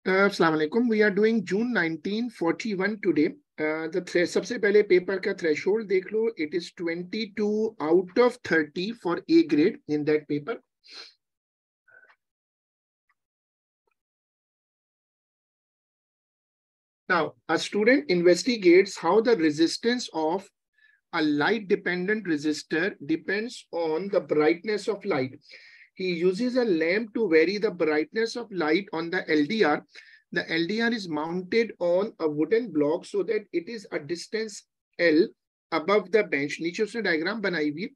अस्सलाम वालेकुम। We are doing June 1941 today. सबसे पहले पेपर का थ्रेशोल्ड देख लो। It is 22 out of 30 for A grade in that paper. Now, a student investigates how the resistance of a light dependent resistor depends on the brightness of light. He uses a lamp to vary the brightness of light on the LDR. The LDR is mounted on a wooden block so that it is a distance L above the bench. नीचे उसने diagram बनाई हुई.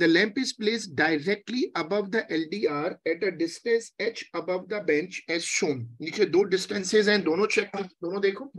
The lamp is placed directly above the LDR at a distance h above the bench as shown. नीचे दो distances हैं, दोनों check, दोनों देखो.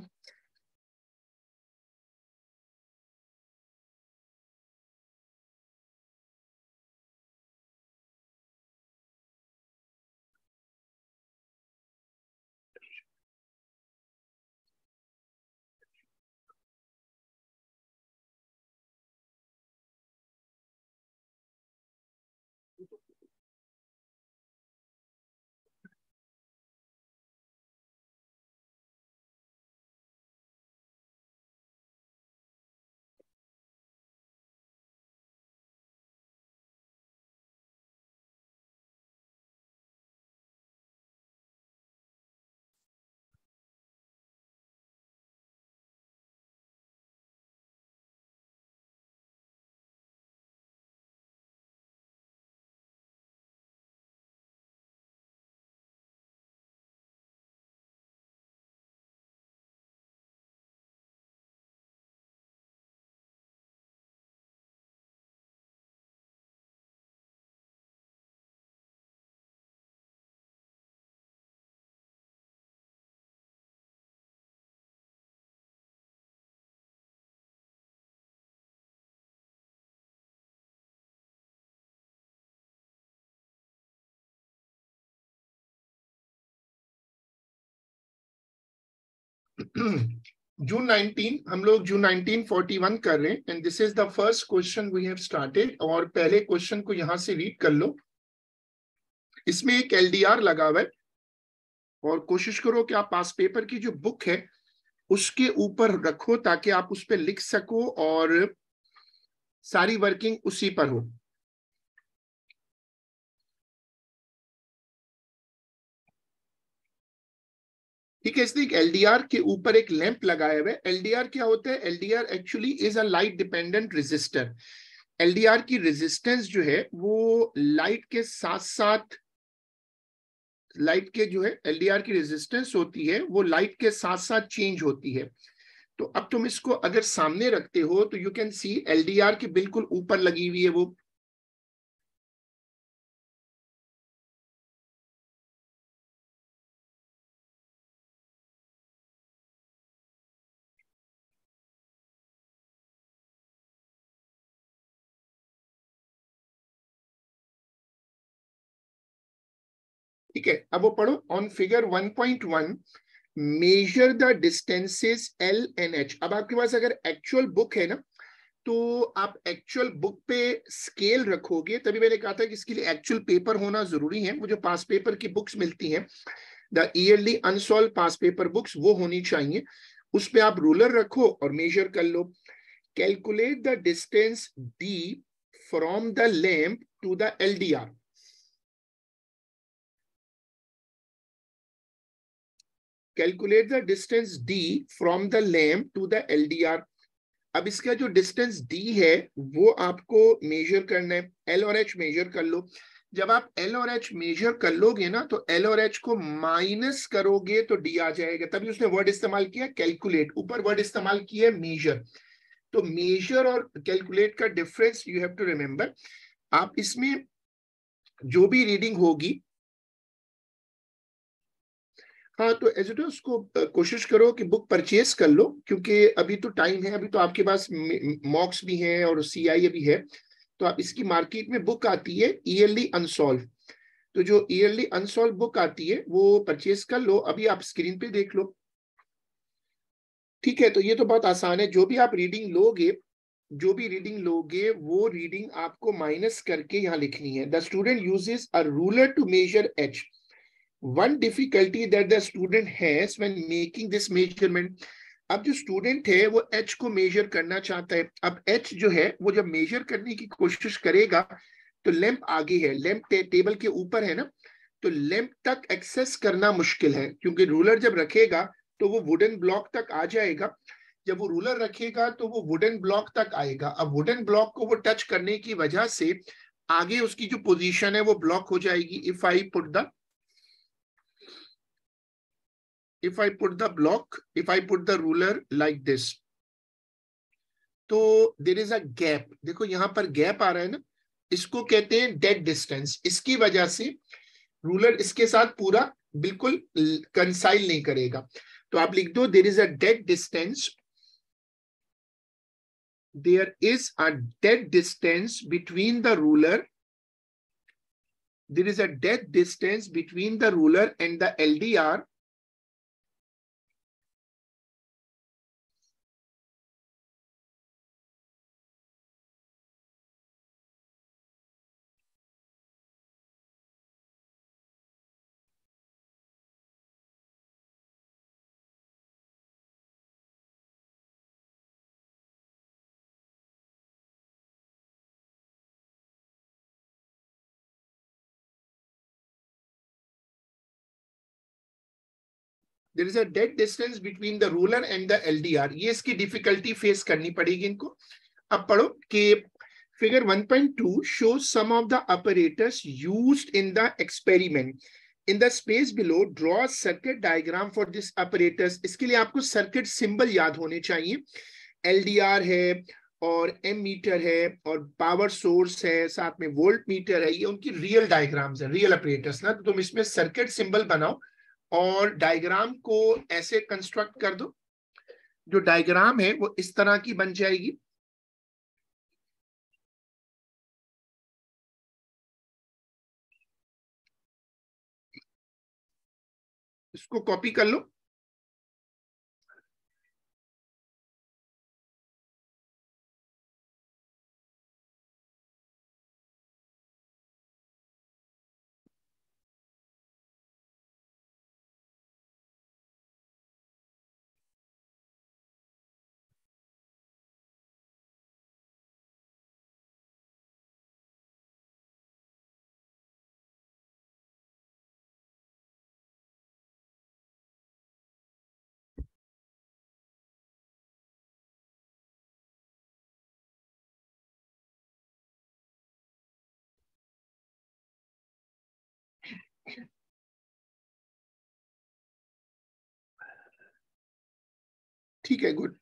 जून 19 हम लोग जून 1941 कर रहे हैं and this is the first question we have started. और पहले क्वेश्चन को यहां से रीड कर लो. इसमें एक एलडीआर लगा हुआ है और कोशिश करो कि आप पास पेपर की जो बुक है उसके ऊपर रखो ताकि आप उस पर लिख सको और सारी वर्किंग उसी पर हो. ठीक है. इसलिए एलडीआर के ऊपर एक लैंप लगाया हुआ है. एलडीआर क्या होता है? LDR actually is a light dependent resistor. LDR की रेजिस्टेंस जो है वो लाइट के साथ साथ, लाइट के जो है एलडीआर की रेजिस्टेंस होती है वो लाइट के साथ साथ चेंज होती है. तो अब तुम इसको अगर सामने रखते हो तो यू कैन सी एलडीआर के बिल्कुल ऊपर लगी हुई है वो. ठीक है. अब वो पढ़ो. On figure 1.1 measure the distances L and H. अब आपके पास अगर एक्चुअल बुक है ना तो आप एक्चुअल बुक पे स्केल रखोगे. तभी मैंने कहा था कि इसके लिए एक्चुअल पेपर होना जरूरी है. वो जो पास पेपर की बुक्स मिलती हैं, the yearly unsolved past paper books, वो होनी चाहिए. उस पे आप रूलर रखो और मेजर कर लो. Calculate the distance D from the lamp to the LDR. Calculate the distance D from the lamp to the LDR. अब इसका जो डिस्टेंस डी है वो आपको मेजर करना है. एल और एच मेजर कर लो. जब आप एल और एच मेजर कर लोगे ना तो एल और एच को माइनस करोगे तो डी आ जाएगा. तभी उसने वर्ड इस्तेमाल किया कैलकुलेट. ऊपर वर्ड इस्तेमाल किया मेजर. तो मेजर और कैलकुलेट का difference you have to remember. आप इसमें जो भी रीडिंग होगी, हाँ, तो एज इट इज उसको कोशिश करो कि बुक परचेज कर लो क्योंकि अभी तो टाइम है. अभी तो आपके पास मॉक्स भी हैं और सीआई भी है. तो आप इसकी मार्केट में बुक आती है ईयरली अनसॉल्व. तो जो ईयरली अनसॉल्व बुक आती है वो परचेज कर लो. अभी आप स्क्रीन पे देख लो. ठीक है. तो ये तो बहुत आसान है. जो भी आप रीडिंग लोगे, जो भी रीडिंग लोगे वो रीडिंग आपको माइनस करके यहाँ लिखनी है. The student uses a ruler to measure H. One difficulty that the student has when making this measurement, अब जो स्टूडेंट है वो h को मेजर करना चाहता है. अब h जो है वो जब मेजर करने की कोशिश करेगा तो लैंप आगे है, लैंप टेबल के ऊपर है ना, तो लैंप तक एक्सेस करना मुश्किल है, क्योंकि रूलर जब रखेगा तो वो वुडन ब्लॉक तक आ जाएगा. जब वो रूलर रखेगा तो वो वुडन ब्लॉक तक आएगा. अब वुडन ब्लॉक को वो टच करने की वजह से आगे उसकी जो पोजीशन है वो ब्लॉक हो जाएगी. if I put the block, if I put the ruler like this, तो देयर इज अ गैप. देखो यहां पर गैप आ रहा है ना, इसको कहते हैं डेड डिस्टेंस. इसकी वजह से रूलर इसके साथ पूरा बिल्कुल कंसाइल नहीं करेगा. तो आप लिख दो there is a dead distance, there is a dead distance between the ruler, there is a dead distance between the ruler and the LDR. There is a dead distance between the ruler and the LDR. ये इसकी difficulty face करनी पड़ेगी इनको. अब पढ़ो कि figure 1.2 shows some of the apparatus used in the experiment. In the space below, draw a circuit diagram for this apparatus. इसके लिए आपको सर्किट सिंबल याद होने चाहिए. LDR है और एम मीटर है और पावर सोर्स है, साथ में वोल्ट मीटर है. ये उनकी रियल डायग्राम्स है, रियल ऑपरेटर्स ना. तो तुम इसमें सर्किट सिंबल बनाओ और डायग्राम को ऐसे कंस्ट्रक्ट कर दो. जो डायग्राम है वो इस तरह की बन जाएगी. इसको कॉपी कर लो. ठीक है, गुड.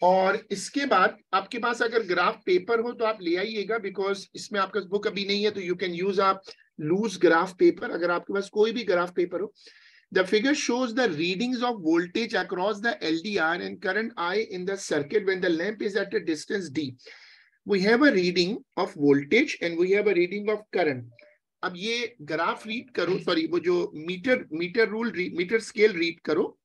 और इसके बाद आपके पास अगर ग्राफ पेपर हो तो आप ले आइएगा, बिकॉज इसमें आपका बुक अभी नहीं है, तो यू कैन यूज आप लूज ग्राफ पेपर, अगर आपके पास कोई भी ग्राफ पेपर हो. The figure shows the readings of voltage across the LDR and current I in the circuit when the lamp is at a distance D. We have a reading of voltage and we have a reading of current. अब ये graph read करो, sorry वो जो metre scale read करो.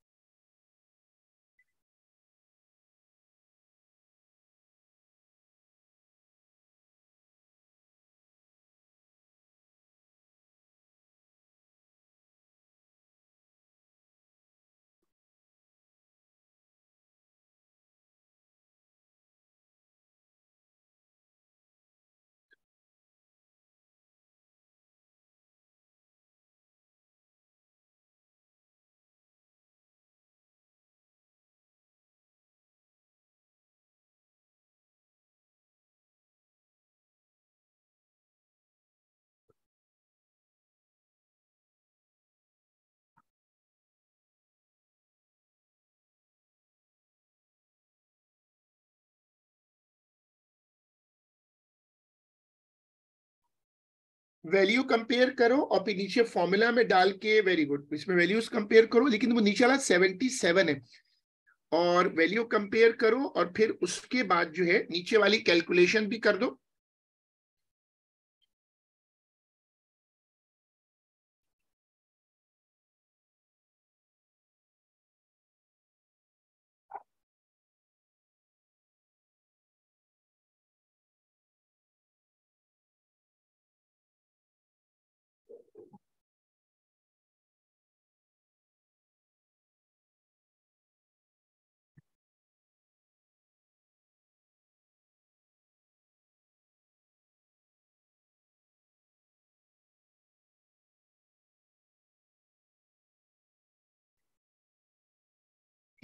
Value compare करो और फिर नीचे फॉर्मूला में डाल के, वेरी गुड, इसमें वैल्यूज कंपेयर करो, लेकिन वो नीचे वाला 77 है. और वैल्यू कंपेयर करो और फिर उसके बाद जो है नीचे वाली कैलकुलेशन भी कर दो.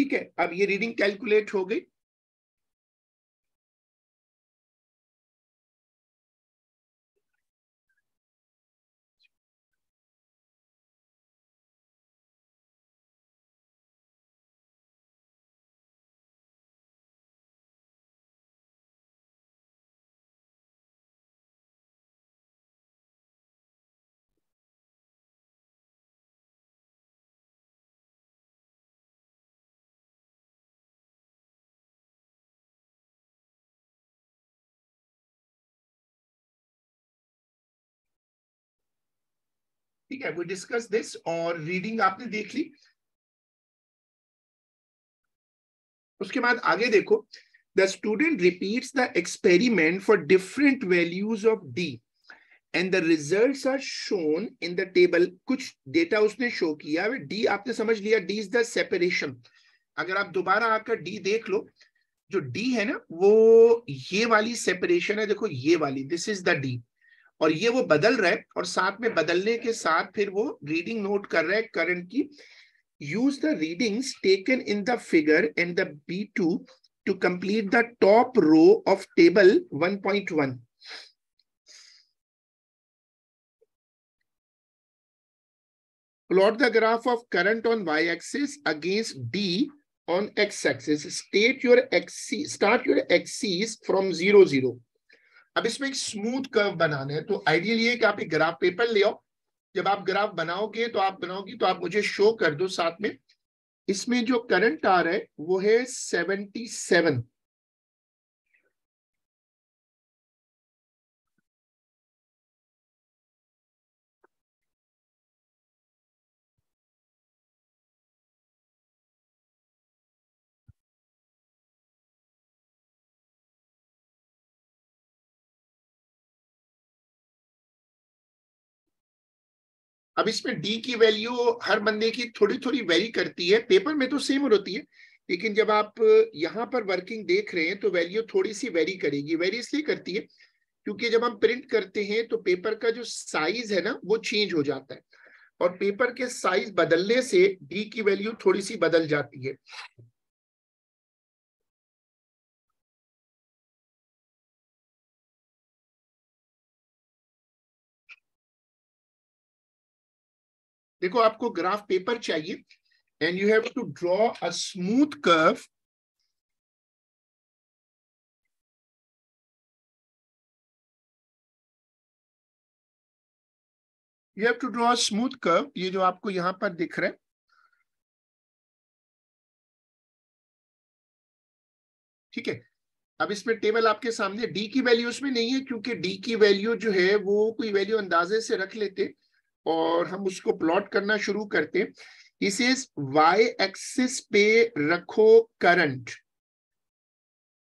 ठीक है, अब ये रीडिंग कैलकुलेट हो गई। ठीक है, वी डिस्कस दिस, और रीडिंग आपने देख ली। उसके बाद आगे देखो, the student repeats the experiment for different values of D and the results are shown in the table. कुछ डेटा उसने शो किया। डी आपने समझ लिया, डी इज द सेपरेशन। अगर आप दोबारा आकर डी देख लो, जो डी है ना, वो ये वाली सेपरेशन है, देखो ये वाली, दिस इज द डी। और ये वो बदल रहा है, और साथ में बदलने के साथ फिर वो रीडिंग नोट कर रहा है करंट की। Use the readings taken in the figure and the B2 to complete the top row of table 1.1. Plot the graph of current on y-axis against D on x-axis. Start your axis from 0, 0. अब इसमें एक smooth curve बनाना है, तो ideal ये कि आप एक graph paper ले आओ। जब आप ग्राफ बनाओगे तो आप मुझे शो कर दो साथ में। इसमें जो करंट आ रहा है वो है 77। अब इसमें डी की वैल्यू हर बंदे की थोड़ी थोड़ी वेरी करती है, पेपर में तो सेम होती है, लेकिन जब आप यहाँ पर वर्किंग देख रहे हैं तो वैल्यू थोड़ी सी वेरी करेगी। वेरी इसलिए करती है क्योंकि जब हम प्रिंट करते हैं तो पेपर का जो साइज है ना वो चेंज हो जाता है, और पेपर के साइज बदलने से डी की वैल्यू थोड़ी सी बदल जाती है। देखो, आपको ग्राफ पेपर चाहिए and you have to draw a smooth curve. You have to draw a smooth curve, ये जो आपको यहां पर दिख रहा है। ठीक है, अब इसमें टेबल आपके सामने, डी की वैल्यू उसमें नहीं है क्योंकि डी की वैल्यू जो है वो कोई वैल्यू अंदाजे से रख लेते और हम उसको प्लॉट करना शुरू करते। इसे वाई एक्सिस पे रखो करंट,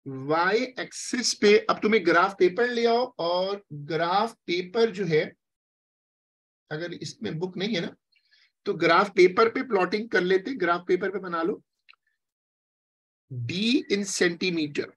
वाई एक्सिस पे। अब तुम्हें ग्राफ पेपर ले आओ, और ग्राफ पेपर जो है, अगर इसमें बुक नहीं है ना तो ग्राफ पेपर पे प्लॉटिंग कर लेते। ग्राफ पेपर पे बना लो डी इन सेंटीमीटर।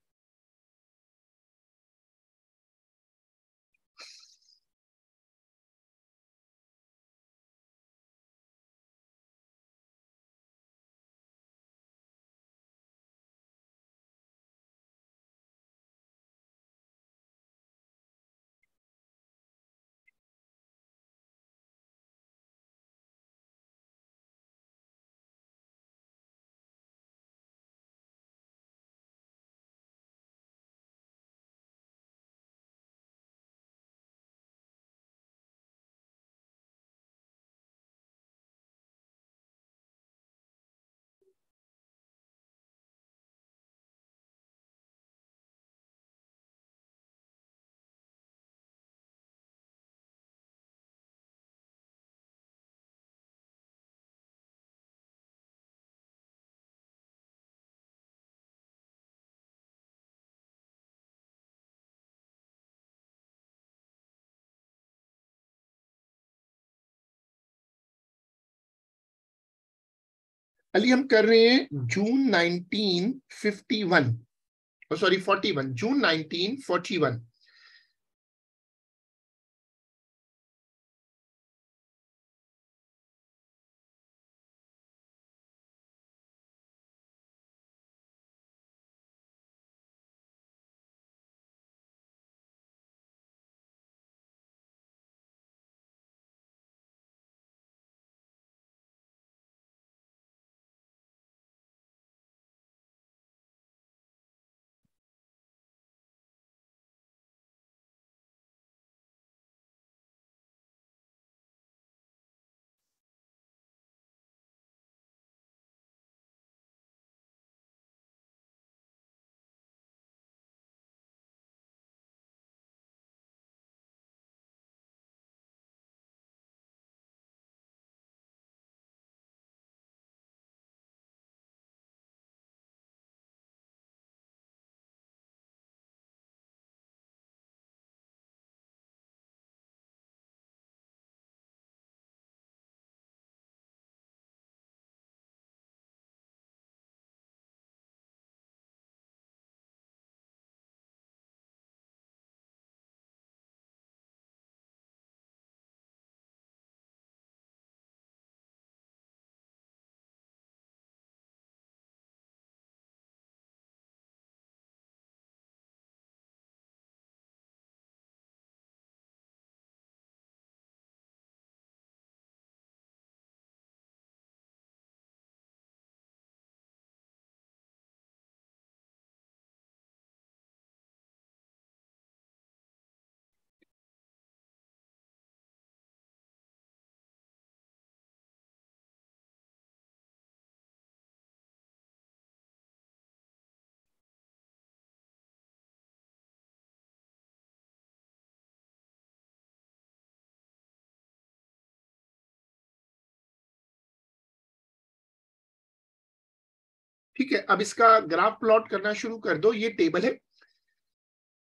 अली हम कर रहे हैं जून 1951, सॉरी 41, जून 1941। ठीक है, अब इसका ग्राफ प्लॉट करना शुरू कर दो। ये टेबल है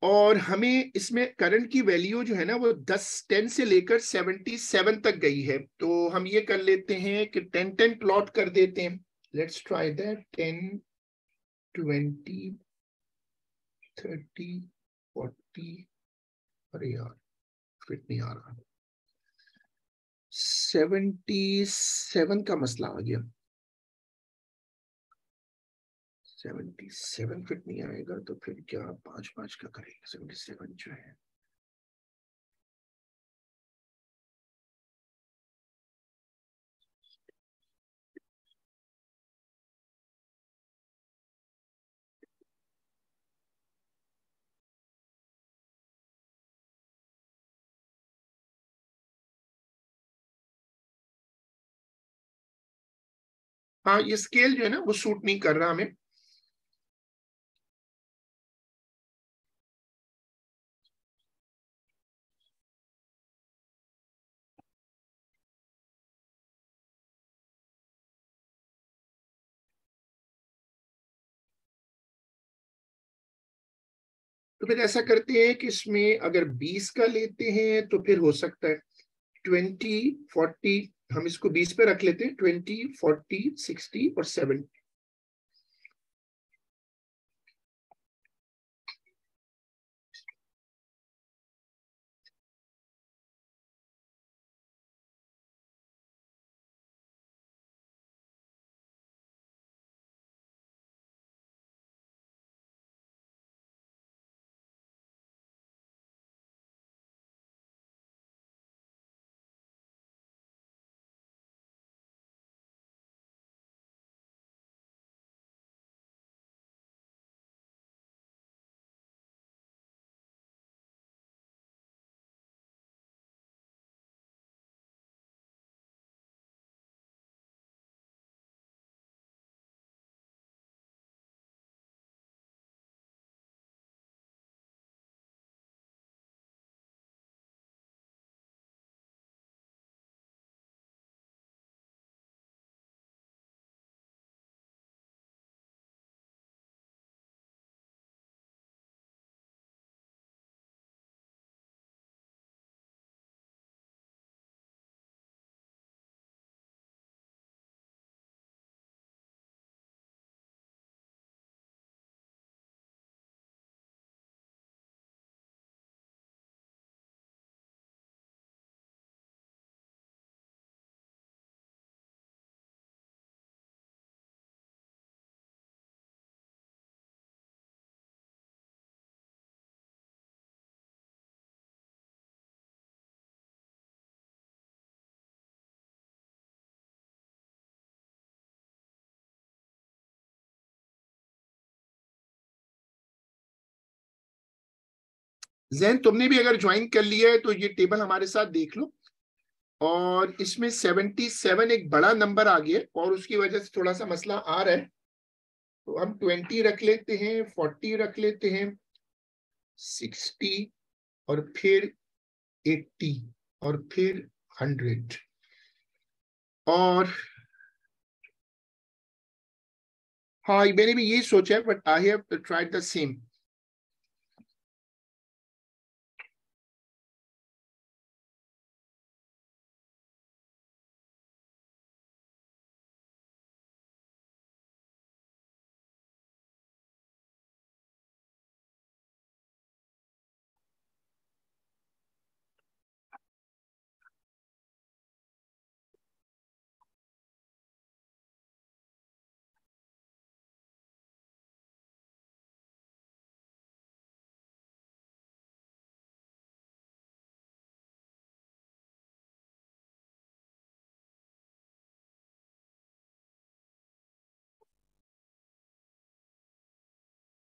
और हमें इसमें करंट की वैल्यू जो है ना वो 10 से लेकर 77 तक गई है। तो हम ये कर लेते हैं कि 10 प्लॉट कर देते हैं। Let's try that. 10, 20, 30, 40, अरे यार फिट नहीं आ रहा। 77 का मसला आ गया। 77 फिट नहीं आएगा तो फिर क्या 5 का करेंगे। 77 जो है, हाँ ये स्केल जो है ना वो सूट नहीं कर रहा हमें। तो फिर ऐसा करते हैं कि इसमें अगर 20 का लेते हैं तो फिर हो सकता है 20, 40, हम इसको 20 पे रख लेते हैं। 20, 40, 60 और 70। जैन तुमने भी अगर ज्वाइन कर लिया है तो ये टेबल हमारे साथ देख लो। और इसमें 77 एक बड़ा नंबर आ गया और उसकी वजह से थोड़ा सा मसला आ रहा है। तो हम 20 रख लेते हैं, 40 रख लेते हैं, 60 और फिर 80 और फिर 100। और हाँ मैंने भी यही सोचा है, but I have tried the same.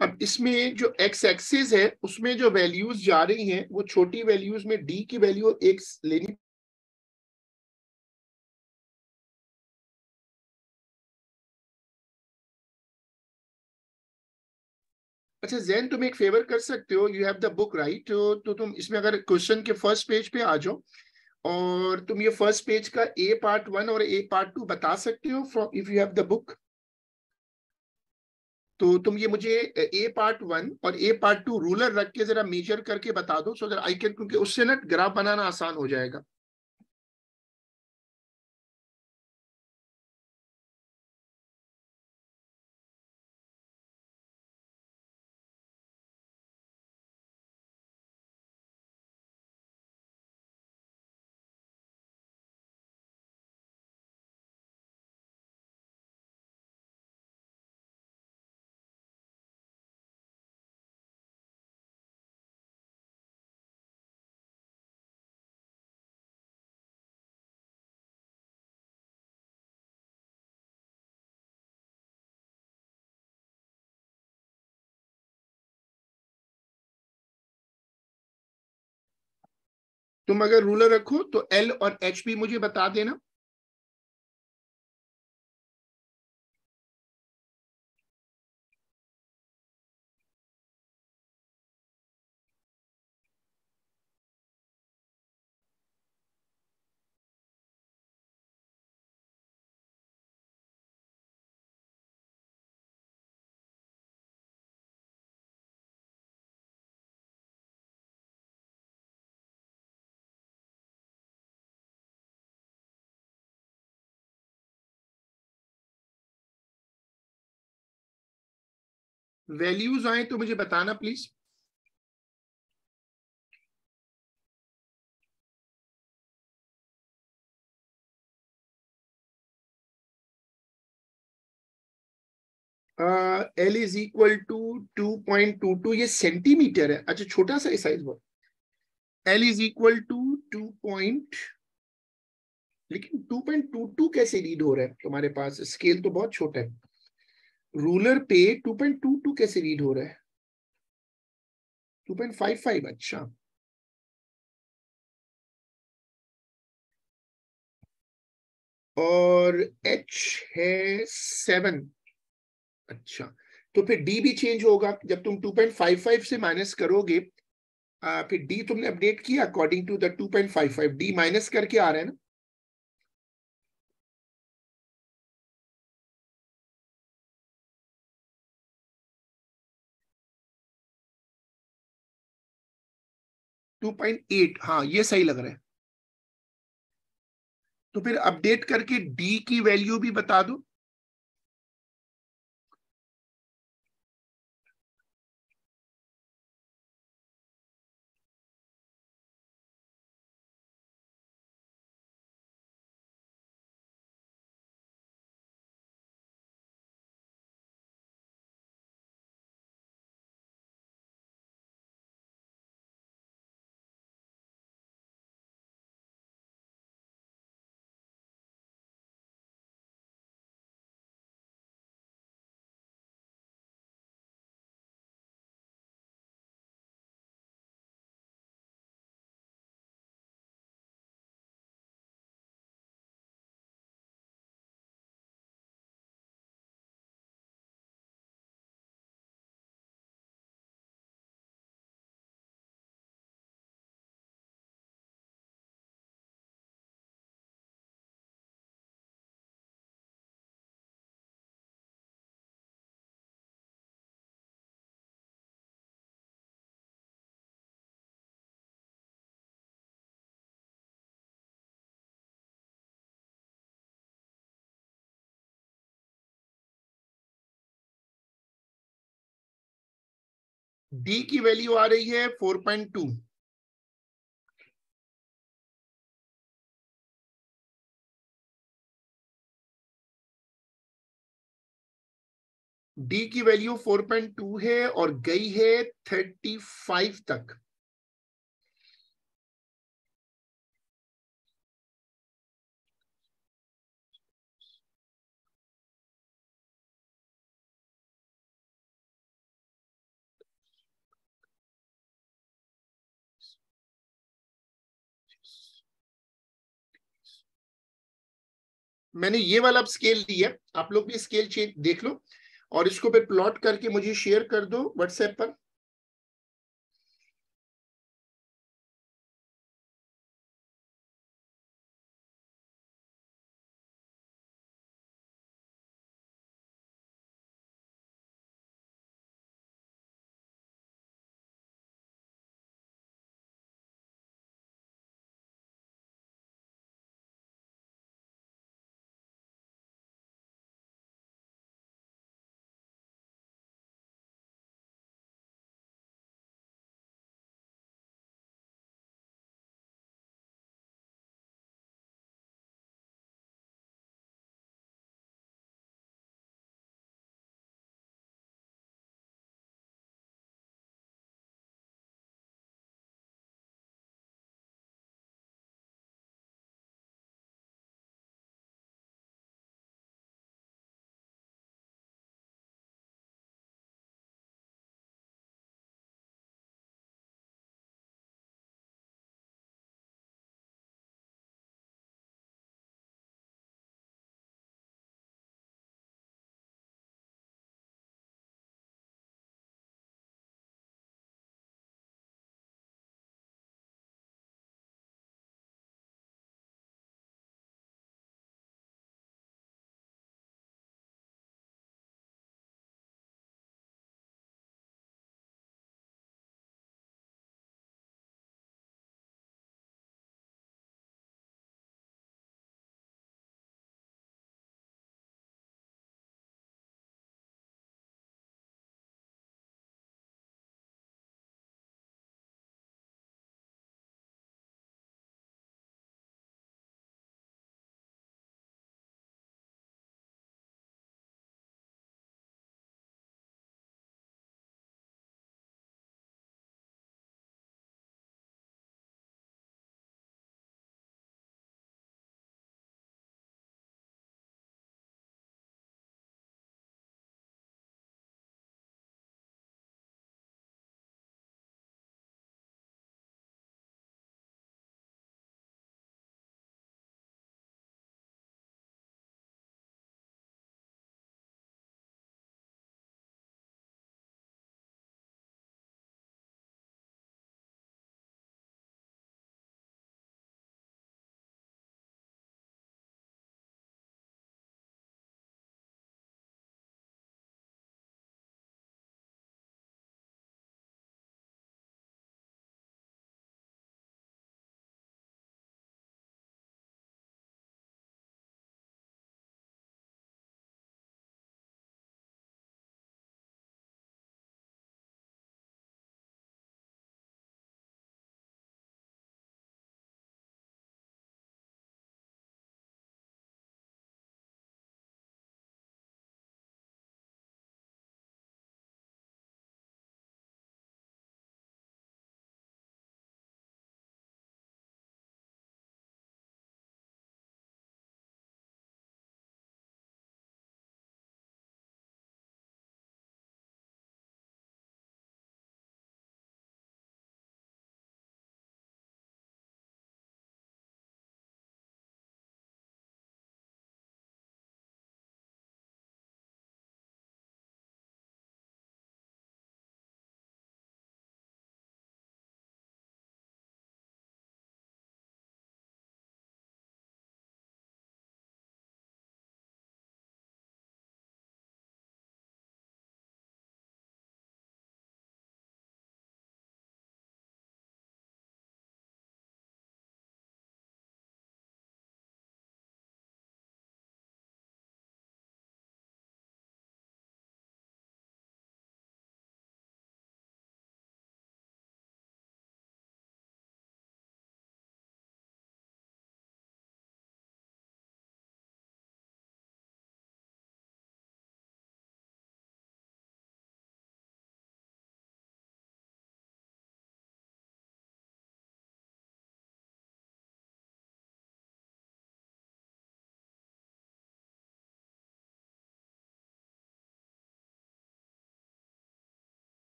अब इसमें जो एक्स एक्सिस है उसमें जो वैल्यूज जा रही हैं वो छोटी वैल्यूज में डी की वैल्यू एक लेनी। अच्छा जैन तुम एक फेवर कर सकते हो, you have the book right. तो तुम इसमें अगर क्वेश्चन के फर्स्ट पेज पे आ जाओ और तुम ये फर्स्ट पेज का A पार्ट 1 और A पार्ट 2 बता सकते हो from if you have the book. तो तुम ये मुझे ए पार्ट 1 और ए पार्ट 2 रूलर रख के जरा मेजर करके बता दो, सो दैट आई कैन, क्योंकि उससे ना ग्राफ बनाना आसान हो जाएगा। तुम अगर रूलर रखो तो एल और एच भी मुझे बता देना। वैल्यूज आए तो मुझे बताना please. L is equal to 2.22, ये सेंटीमीटर है, अच्छा छोटा सा साइज बहुत। एल इज इक्वल टू 2 लेकिन 2.22 कैसे रीड हो रहा है तुम्हारे पास? स्केल तो बहुत छोटा है। रूलर पे 2.22 कैसे रीड हो रहा है? 2.55, अच्छा। और एच है 7, अच्छा। तो फिर डी भी चेंज होगा जब तुम 2.55 से माइनस करोगे। फिर डी तुमने अपडेट किया according to the 2.55, D minus करके आ रहा है ना। टू पॉइंट एट, हाँ ये सही लग रहा है। तो फिर अपडेट करके डी की वैल्यू भी बता दो। डी की वैल्यू आ रही है 4.2। डी की वैल्यू 4.2 है और गई है 35 तक। मैंने ये वाला अब स्केल लिया, आप लोग भी स्केल चेंज देख लो और इसको फिर प्लॉट करके मुझे शेयर कर दो व्हाट्सएप पर।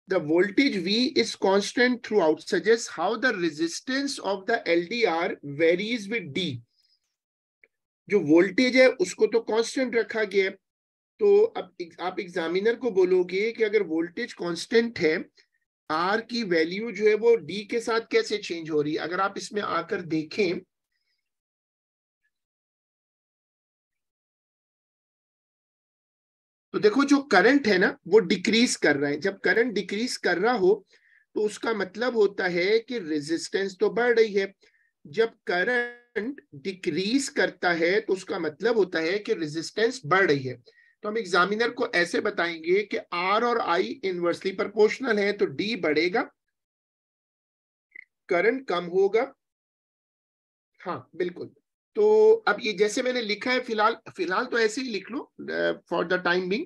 the voltage V is constant throughout suggests how the resistance of the LDR varies with D. जो वोल्टेज है उसको तो कांस्टेंट रखा गया है, तो अब आप एग्जामिनर को बोलोगे कि अगर वोल्टेज कांस्टेंट है, आर की वैल्यू जो है वो डी के साथ कैसे चेंज हो रही है। अगर आप इसमें आकर देखें तो देखो जो करंट है ना वो डिक्रीज कर रहा है। जब करंट डिक्रीज कर रहा हो तो उसका मतलब होता है कि रेजिस्टेंस तो बढ़ रही है। जब करंट डिक्रीज करता है तो उसका मतलब होता है कि रेजिस्टेंस बढ़ रही है। तो हम एग्जामिनर को ऐसे बताएंगे कि आर और आई इनवर्सली प्रोपोर्शनल है, तो डी बढ़ेगा, करंट कम होगा। हाँ बिल्कुल। तो अब ये जैसे मैंने लिखा है, फिलहाल फिलहाल तो ऐसे ही लिख लो फॉर द टाइम बिंग।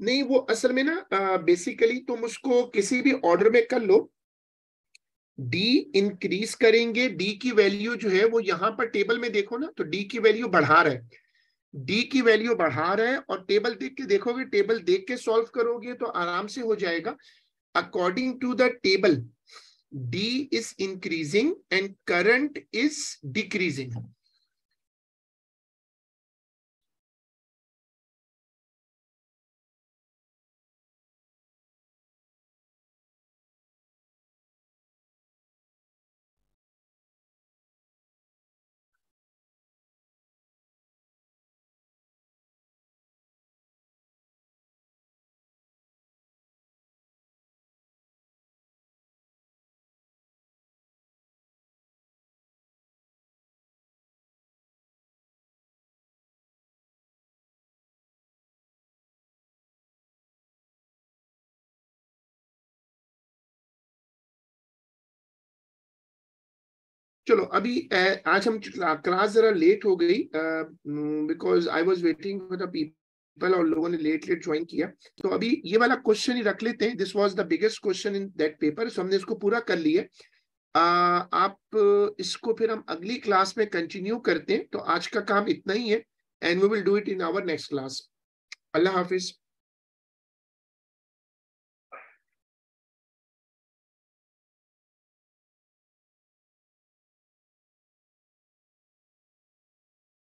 नहीं, वो असल में ना बेसिकली तुम उसको किसी भी ऑर्डर में कर लो। डी इंक्रीज करेंगे, डी की वैल्यू जो है वो यहां पर टेबल में देखो ना, तो डी की वैल्यू बढ़ा रहा है, डी की वैल्यू बढ़ा रहा है। और टेबल देख के देखोगे, टेबल देख के सॉल्व करोगे तो आराम से हो जाएगा। According to the table D is increasing and current is decreasing. चलो अभी आज हम क्लास जरा लेट हो गई because I was waiting for the people, और लोगों ने लेट लेट ज्वाइन किया। तो अभी ये वाला क्वेश्चन ही रख लेते हैं। This was the biggest question in that paper, so हमने इसको पूरा कर लिया। आप इसको फिर हम अगली क्लास में कंटिन्यू करते हैं। तो आज का काम इतना ही है, and we will do it in our next class. अल्लाह हाफिज।